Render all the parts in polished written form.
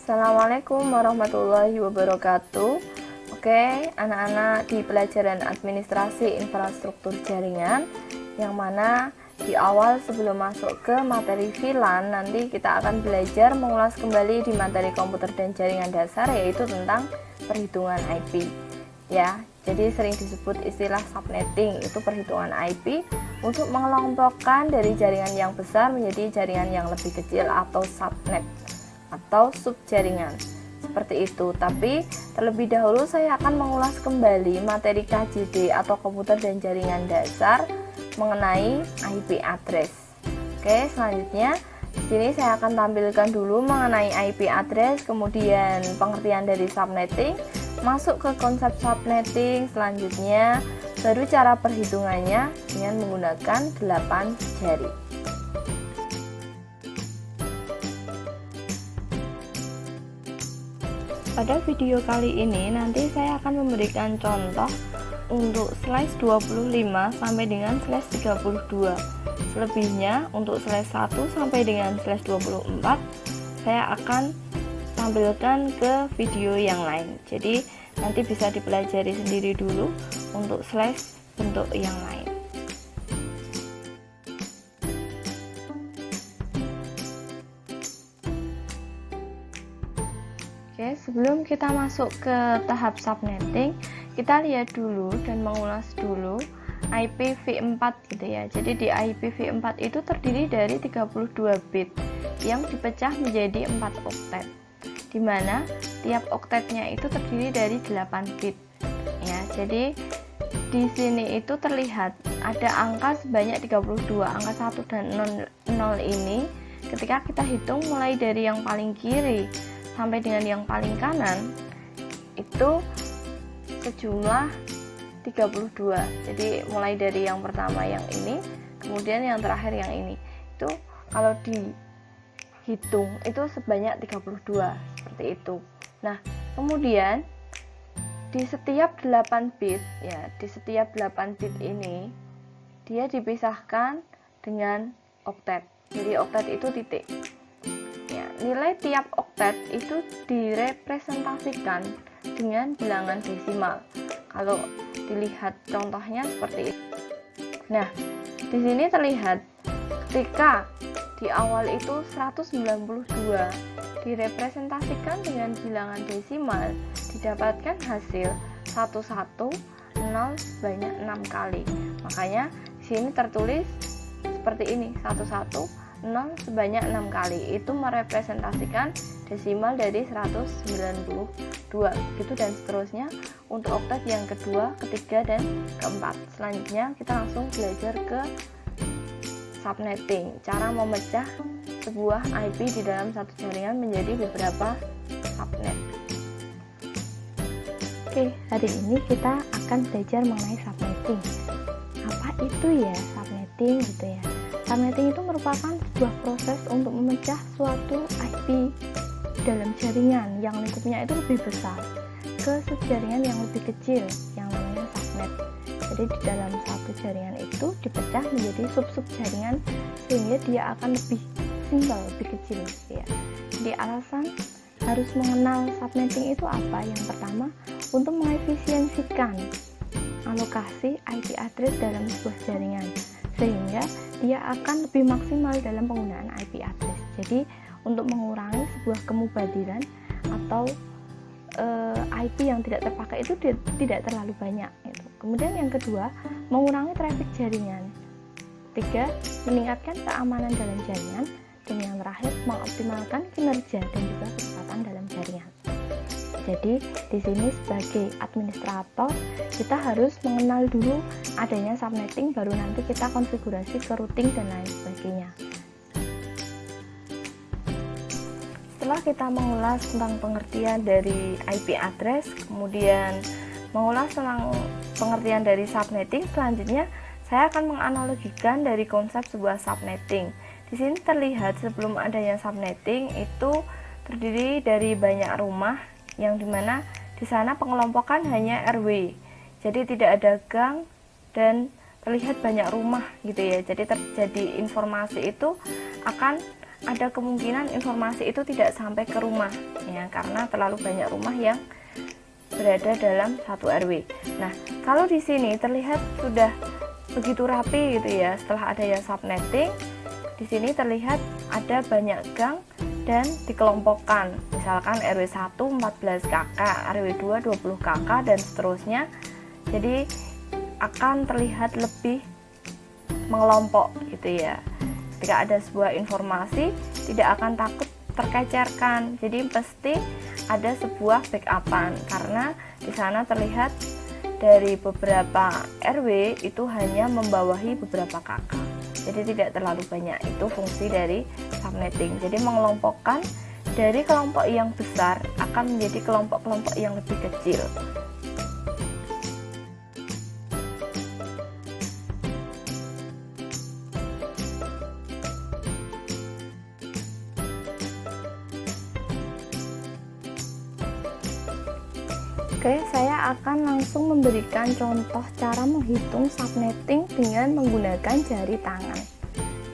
Assalamualaikum warahmatullahi wabarakatuh. Oke, anak-anak di pelajaran administrasi infrastruktur jaringan, yang mana di awal sebelum masuk ke materi VLAN, nanti kita akan belajar mengulas kembali di materi komputer dan jaringan dasar, yaitu tentang perhitungan IP. Ya, jadi sering disebut istilah subnetting, itu perhitungan IP untuk mengelompokkan dari jaringan yang besar menjadi jaringan yang lebih kecil atau subnet atau subjaringan. Seperti itu. Tapi terlebih dahulu saya akan mengulas kembali materi KJD atau komputer dan jaringan dasar mengenai IP address. Oke, selanjutnya di sini saya akan tampilkan dulu mengenai IP address, kemudian pengertian dari subnetting, masuk ke konsep subnetting, selanjutnya baru cara perhitungannya dengan menggunakan 8 jari. Pada video kali ini nanti saya akan memberikan contoh untuk slash 25 sampai dengan slash 32. Selebihnya untuk slash 1 sampai dengan slash 24 saya akan tampilkan ke video yang lain. Jadi nanti bisa dipelajari sendiri dulu untuk slash bentuk yang lain. Oke, sebelum kita masuk ke tahap subnetting, kita lihat dulu dan mengulas dulu IPv4 gitu ya. Jadi di IPv4 itu terdiri dari 32 bit yang dipecah menjadi 4 oktet, di mana tiap oktetnya itu terdiri dari 8 bit. Ya, jadi di sini itu terlihat ada angka sebanyak 32, angka 1 dan 0 ini ketika kita hitung mulai dari yang paling kiri sampai dengan yang paling kanan itu sejumlah 32. Jadi mulai dari yang pertama yang ini, kemudian yang terakhir yang ini, itu kalau dihitung itu sebanyak 32, seperti itu. Nah, kemudian di setiap 8 bit ya, di setiap 8 bit ini dia dipisahkan dengan oktet. Jadi oktet itu titik. Nilai tiap oktet itu direpresentasikan dengan bilangan desimal. Kalau dilihat contohnya seperti itu. Nah, di sini terlihat ketika di awal itu 192 direpresentasikan dengan bilangan desimal, didapatkan hasil 110 sebanyak 6 kali. Makanya di sini tertulis seperti ini, 110 sebanyak 6 kali, itu merepresentasikan desimal dari 192 gitu, dan seterusnya untuk oktet yang kedua, ketiga, dan keempat. Selanjutnya kita langsung belajar ke subnetting, cara memecah sebuah IP di dalam satu jaringan menjadi beberapa subnet. Oke, hari ini kita akan belajar mengenai subnetting. Apa itu ya subnetting gitu ya? Subnetting itu merupakan sebuah proses untuk memecah suatu IP dalam jaringan yang lingkupnya itu lebih besar ke subjaringan yang lebih kecil yang namanya subnet. Jadi di dalam satu jaringan itu dipecah menjadi sub-sub jaringan sehingga dia akan lebih simpel, lebih kecil ya. Jadi alasan harus mengenal subnetting itu apa? Yang pertama, untuk mengefisiensikan alokasi IP address dalam sebuah jaringan, sehingga dia akan lebih maksimal dalam penggunaan IP address. Jadi untuk mengurangi sebuah kemubadiran atau IP yang tidak terpakai itu tidak terlalu banyak gitu. Kemudian yang kedua, mengurangi traffic jaringan. Tiga, meningkatkan keamanan dalam jaringan. Dan yang terakhir, mengoptimalkan kinerja dan juga kecepatan dalam jaringan. Jadi di sini sebagai administrator kita harus mengenal dulu adanya subnetting, baru nanti kita konfigurasi ke routing dan lain sebagainya. Setelah kita mengulas tentang pengertian dari IP address, kemudian mengulas tentang pengertian dari subnetting, selanjutnya saya akan menganalogikan dari konsep sebuah subnetting. Di sini terlihat sebelum adanya subnetting itu terdiri dari banyak rumah, yang dimana di sana pengelompokan hanya RW, jadi tidak ada gang dan terlihat banyak rumah gitu ya. Jadi terjadi informasi itu akan ada kemungkinan informasi itu tidak sampai ke rumah ya, karena terlalu banyak rumah yang berada dalam satu RW. Nah, kalau di sini terlihat sudah begitu rapi gitu ya, setelah adanya subnetting, di sini terlihat ada banyak gang dan dikelompokkan. Misalkan RW 1 14 KK, RW 2 20 KK dan seterusnya. Jadi akan terlihat lebih mengelompok gitu ya. Ketika ada sebuah informasi tidak akan takut terkecerkan. Jadi pasti ada sebuah backupan karena di sana terlihat dari beberapa RW itu hanya membawahi beberapa KK. Jadi tidak terlalu banyak. Itu fungsi dari subnetting. Jadi mengelompokkan dari kelompok yang besar akan menjadi kelompok-kelompok yang lebih kecil. Oke, saya akan langsung memberikan contoh cara menghitung subnetting dengan menggunakan jari tangan.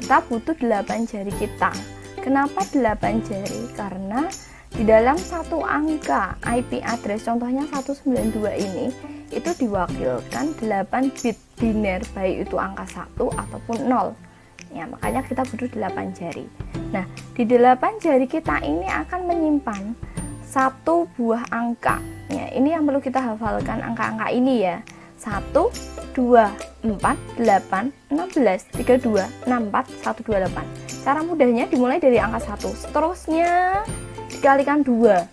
Kita butuh 8 jari kita. Kenapa 8 jari? Karena di dalam satu angka IP address, contohnya 192 ini, itu diwakilkan 8 bit biner, baik itu angka 1 ataupun 0. Ya, makanya kita butuh 8 jari. Nah, di 8 jari kita ini akan menyimpan satu buah angka. Ya, ini yang perlu kita hafalkan angka-angka ini ya. 1, 2, 4, 8, 16, 32, 64, 128. Cara mudahnya dimulai dari angka 1. Seterusnya dikalikan 2.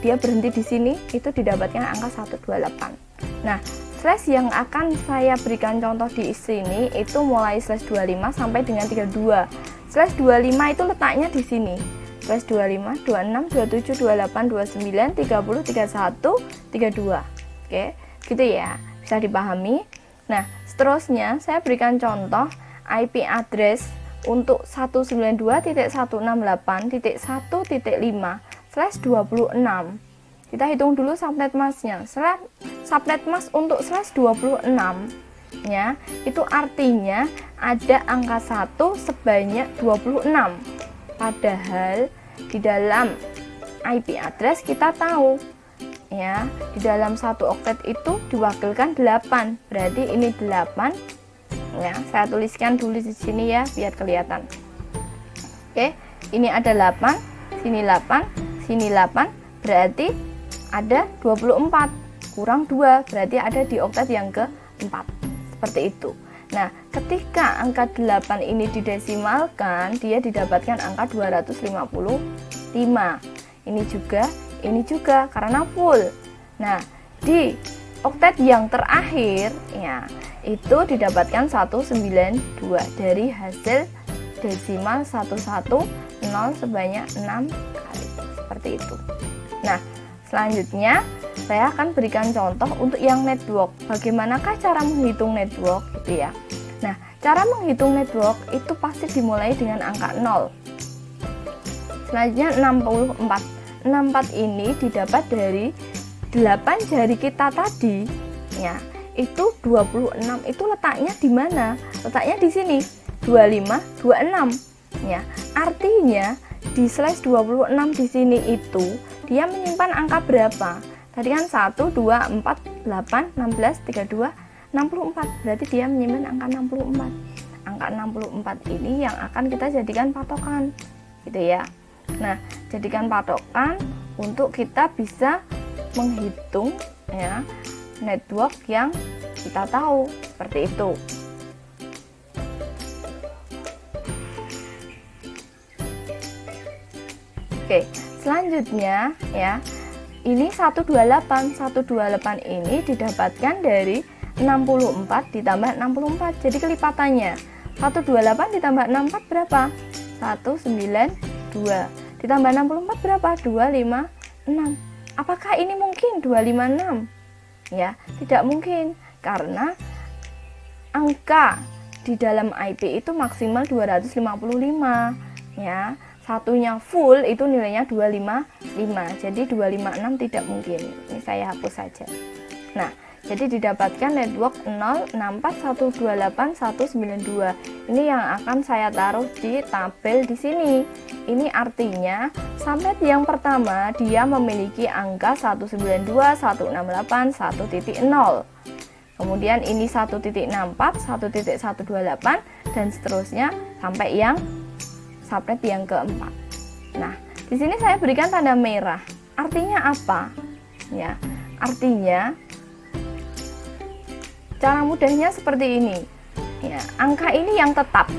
Dia berhenti di sini, itu didapatkan angka 128. Nah, slash yang akan saya berikan contoh di sini itu mulai slash 25 sampai dengan 32. Slash 25 itu letaknya di sini. Slash 25, 26, 27, 28, 29, 30, 31, 32. Oke, gitu ya. Bisa dipahami. Nah, seterusnya saya berikan contoh IP address untuk 192.168.1.5/26. Kita hitung dulu subnet masknya. Subnet mask untuk /26 ya, itu artinya ada angka 1 sebanyak 26. Padahal di dalam IP address kita tahu ya, di dalam satu oktet itu diwakilkan 8. Berarti ini 8 ya. Saya tuliskan dulu di sini ya biar kelihatan. Oke, ini ada 8, sini 8, sini 8, berarti ada 24 kurang 2, berarti ada di oktet yang keempat. Seperti itu. Nah, ketika angka 8 ini didesimalkan, dia didapatkan angka 255. Ini juga karena full. Nah, di oktet yang terakhir ya, itu didapatkan 192 dari hasil desimal 110 sebanyak 6 kali. Seperti itu. Nah, selanjutnya saya akan berikan contoh untuk yang network. Bagaimanakah cara menghitung network gitu ya. Nah, cara menghitung network itu pasti dimulai dengan angka 0. Selanjutnya 64. 64 ini didapat dari 8 jari kita tadi. Ya, itu 26 itu letaknya di mana? Letaknya di sini. 25, 26. Ya, artinya di /26 di sini itu dia menyimpan angka berapa? Tadi kan 1, 2, 4, 8, 16, 32, 64. Berarti dia menyimpan angka 64. Angka 64 ini yang akan kita jadikan patokan. Gitu ya. Nah, jadikan patokan untuk kita bisa menghitung ya network yang kita tahu. Seperti itu. Oke, selanjutnya ya. Ini 128. 128 ini didapatkan dari 64 ditambah 64. Jadi kelipatannya 128 ditambah 64 berapa? 192. Ditambah 64 berapa? 256. Apakah ini mungkin 256? Ya, tidak mungkin karena angka di dalam IP itu maksimal 255 ya. Satunya full itu nilainya 255. Jadi 256 tidak mungkin. Ini saya hapus saja. Nah, Jadi didapatkan network 064128192. Ini yang akan saya taruh di tabel di sini. Ini artinya subnet yang pertama dia memiliki angka 192.168.1.0. Kemudian ini 1.64, 1.128 dan seterusnya sampai yang subnet yang keempat. Nah, di sini saya berikan tanda merah. Artinya apa? Ya, artinya cara mudahnya seperti ini. Ya, angka ini yang tetap.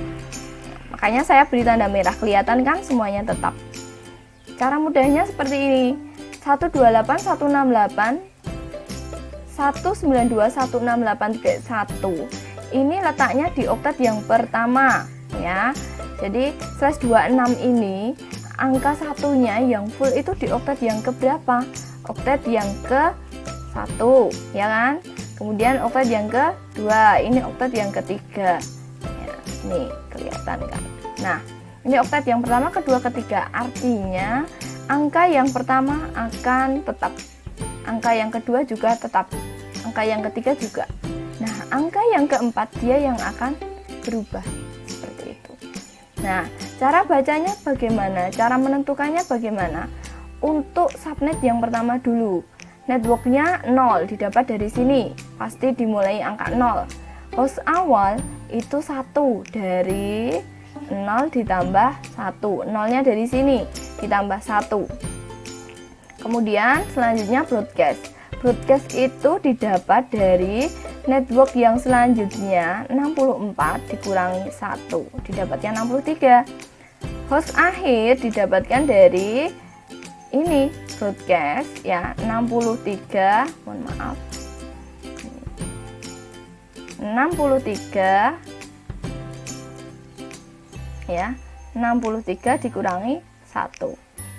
Makanya saya beri tanda merah, kelihatan kan semuanya tetap. Cara mudahnya seperti ini. 128.168 192.168.1. Ini letaknya di oktet yang pertama, ya. Jadi /26 ini angka satunya yang full itu di oktet yang keberapa? Oktet yang ke-1, ya kan? Kemudian oktet yang kedua, ini oktet yang ketiga. Ya, ini kelihatan kan? Nah, ini oktet yang pertama, kedua, ketiga. Artinya angka yang pertama akan tetap, angka yang kedua juga tetap, angka yang ketiga juga. Nah, angka yang keempat dia yang akan berubah seperti itu. Nah, cara bacanya bagaimana? Cara menentukannya bagaimana? Untuk subnet yang pertama dulu, networknya 0 didapat dari sini, pasti dimulai angka 0. Host awal itu 1, dari 0 ditambah 1, 0-nya dari sini ditambah 1. Kemudian selanjutnya broadcast. Broadcast itu didapat dari network yang selanjutnya 64 dikurangi 1, didapatkan 63. Host akhir didapatkan dari ini broadcast, ya, 63, mohon maaf, 63, ya, 63 dikurangi 1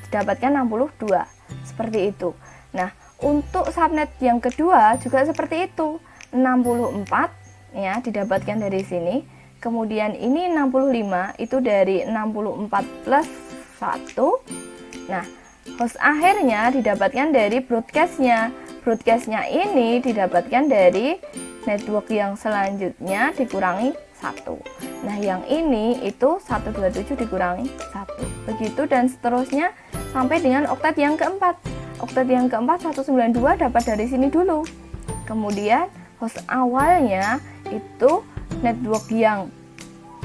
didapatkan 62, seperti itu. Nah, untuk subnet yang kedua juga seperti itu, 64, ya, didapatkan dari sini. Kemudian ini 65 itu dari 64 plus 1. Nah, host akhirnya didapatkan dari broadcastnya. Broadcastnya ini didapatkan dari network yang selanjutnya dikurangi 1. Nah, yang ini itu 127 dikurangi 1. Begitu dan seterusnya sampai dengan oktet yang keempat. Oktet yang keempat 192 dapat dari sini dulu. Kemudian host awalnya itu network yang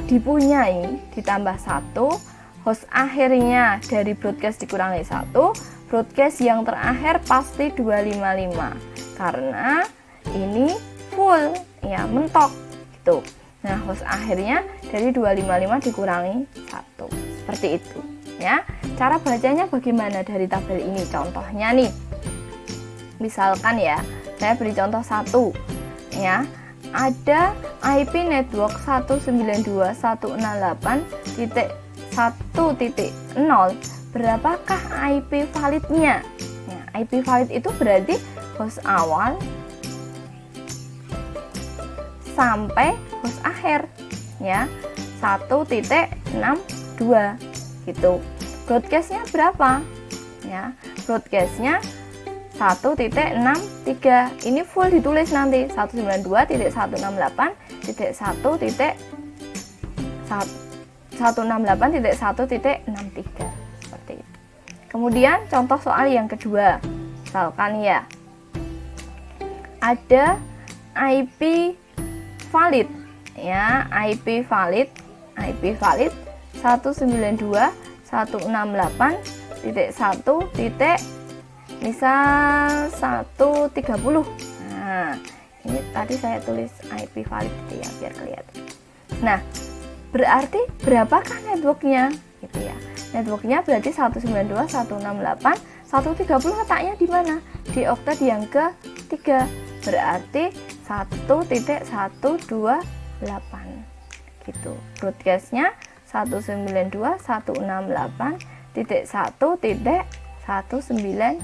dipunyai ditambah 1. Host akhirnya dari broadcast dikurangi 1. Broadcast yang terakhir pasti 255 karena ini full, ya, mentok gitu. Nah, host akhirnya dari 255 dikurangi 1, seperti itu, ya. Cara bacanya bagaimana dari tabel ini? Contohnya nih, misalkan ya, saya beri contoh 1, ya. Ada IP network 192.168.1.0. Berapakah IP validnya? Ya, IP valid itu berarti host awal sampai host akhir, ya, 1.62 gitu. Broadcastnya berapa? Ya, broadcastnya 1.63. Ini full ditulis nanti 192.168.1.168.1.63 seperti itu. Kemudian contoh soal yang kedua, misalkan ya, ada IP valid, ya, IP valid 192.168.1. Misal 130. Nah, ini tadi saya tulis IP valid gitu ya, biar kelihatan. Nah, berarti berapakah networknya? Gitu ya. Networknya berarti 192.168.130 letaknya di mana? Di oktet yang ketiga. Berarti 1.128 gitu. Broadcastnya 192.168.1.191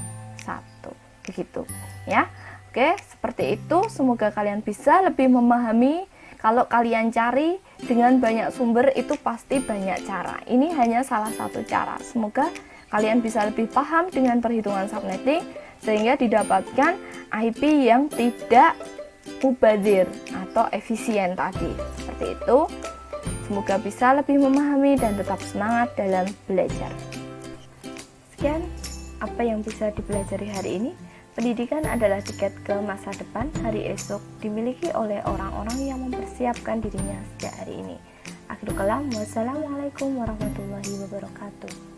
begitu, ya. Oke, seperti itu. Semoga kalian bisa lebih memahami. Kalau kalian cari dengan banyak sumber itu pasti banyak cara. Ini hanya salah satu cara. Semoga kalian bisa lebih paham dengan perhitungan subnetting. sehingga didapatkan IP yang tidak mubazir atau efisien tadi. Seperti itu. Semoga bisa lebih memahami dan tetap semangat dalam belajar. Sekian apa yang bisa dipelajari hari ini. Pendidikan adalah tiket ke masa depan hari esok, dimiliki oleh orang-orang yang mempersiapkan dirinya sejak hari ini. Akhirul kalam, wassalamualaikum warahmatullahi wabarakatuh.